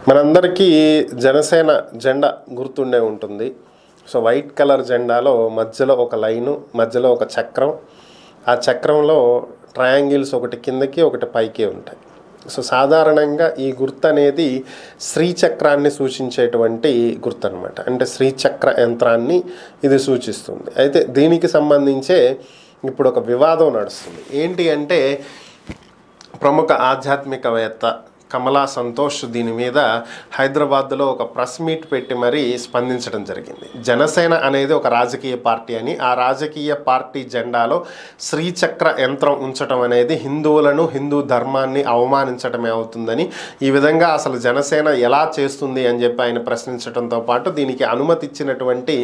మనందరికీ జనసేన జెండా గుర్తుండే ఉంటుంది. సో వైట్ కలర్ జెండాలో మధ్యలో ఒక లైను, మధ్యలో ఒక చక్రం. ఆ చక్రంలో ట్రయాంగిల్స్ ఒకటి కిందకి ఒకటి పైకి ఉంటాయి. సో సాధారణంగా ఈ గుర్తు అనేది శ్రీచక్రాన్ని సూచించేటువంటి గుర్తు అనమాట. అంటే శ్రీచక్ర యంత్రాన్ని ఇది సూచిస్తుంది. అయితే దీనికి సంబంధించే ఇప్పుడు ఒక వివాదం నడుస్తుంది. ఏంటి అంటే ప్రముఖ ఆధ్యాత్మికవేత్త కమలా సంతోష్ దీని మీద హైదరాబాద్లో ఒక ప్రెస్ మీట్ పెట్టి మరీ స్పందించడం జరిగింది. జనసేన అనేది ఒక రాజకీయ పార్టీ అని, ఆ రాజకీయ పార్టీ జెండాలో శ్రీచక్ర యంత్రం ఉంచడం అనేది హిందువులను, హిందూ ధర్మాన్ని అవమానించడమే అవుతుందని, ఈ విధంగా అసలు జనసేన ఎలా చేస్తుంది అని చెప్పి ఆయన ప్రశ్నించడంతో పాటు దీనికి అనుమతి ఇచ్చినటువంటి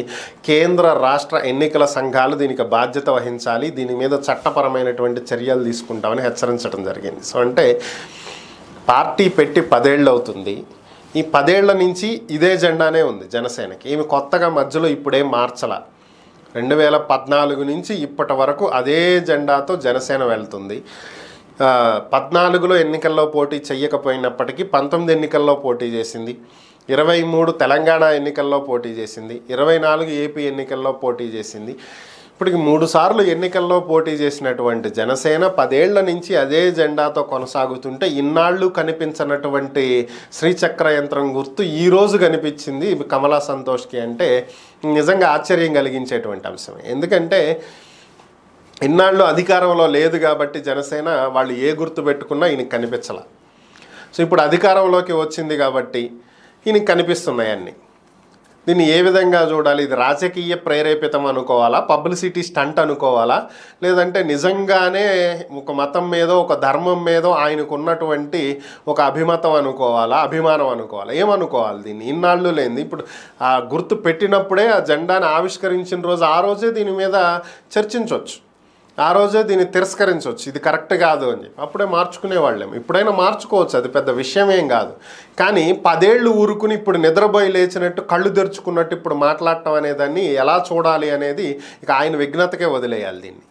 కేంద్ర రాష్ట్ర ఎన్నికల సంఘాలు దీనికి బాధ్యత వహించాలి, దీని మీద చట్టపరమైనటువంటి చర్యలు తీసుకుంటామని హెచ్చరించడం జరిగింది. సో అంటే పార్టీ పెట్టి 10 ఏళ్ళు అవుతుంది. ఈ 10 ఏళ్ల నుంచి ఇదే జెండానే ఉంది జనసేనకి. ఈమె కొత్తగా మధ్యలో ఇప్పుడేం మార్చల. 2014 నుంచి ఇప్పటి వరకు అదే జెండాతో జనసేన వెళ్తుంది. 14లో ఎన్నికల్లో పోటీ చేయకపోయినప్పటికీ 19 ఎన్నికల్లో పోటీ చేసింది, 23 తెలంగాణ ఎన్నికల్లో పోటీ చేసింది, 24 ఏపీ ఎన్నికల్లో పోటీ చేసింది. ఇప్పటికి 3 సార్లు ఎన్నికల్లో పోటీ చేసినటువంటి జనసేన 10 ఏళ్ల నుంచి అదే జెండాతో కొనసాగుతుంటే ఇన్నాళ్ళు కనిపించినటువంటి శ్రీచక్ర యంత్రం గుర్తు ఈరోజు కనిపించింది కమలా సంతోష్కి అంటే నిజంగా ఆశ్చర్యం కలిగించేటువంటి అంశమే. ఎందుకంటే ఇన్నాళ్ళు అధికారంలో లేదు కాబట్టి జనసేన వాళ్ళు ఏ గుర్తు పెట్టుకున్నా ఈయనకి కనిపించాల. సో ఇప్పుడు అధికారంలోకి వచ్చింది కాబట్టి ఈయనకి కనిపిస్తున్నాయి అన్నీ. దీన్ని ఏ విధంగా చూడాలి? ఇది రాజకీయ ప్రేరేపితం అనుకోవాలా, పబ్లిసిటీ స్టంట్ అనుకోవాలా, లేదంటే నిజంగానే ఒక మతం మీదో ఒక ధర్మం మీదో ఆయనకు ఉన్నటువంటి ఒక అభిమతం అనుకోవాలా, అభిమానం అనుకోవాలా, ఏమనుకోవాలి? దీన్ని ఇన్నాళ్ళు లేనిది ఇప్పుడు ఆ గుర్తు పెట్టినప్పుడే, ఆ జెండాని ఆవిష్కరించిన రోజు ఆ రోజే దీని మీద చర్చించవచ్చు, ఆ రోజే దీన్ని తిరస్కరించవచ్చు, ఇది కరెక్ట్ కాదు అని చెప్పి అప్పుడే మార్చుకునేవాళ్ళేమో. ఇప్పుడైనా మార్చుకోవచ్చు, అది పెద్ద విషయమేం కాదు. కానీ 10 ఏళ్ళు ఊరుకుని ఇప్పుడు నిద్రపోయి లేచినట్టు కళ్ళు తెరుచుకున్నట్టు ఇప్పుడు మాట్లాడటం అనేదాన్ని ఎలా చూడాలి అనేది ఇక ఆయన విఘ్నతకే వదిలేయాలి దీన్ని.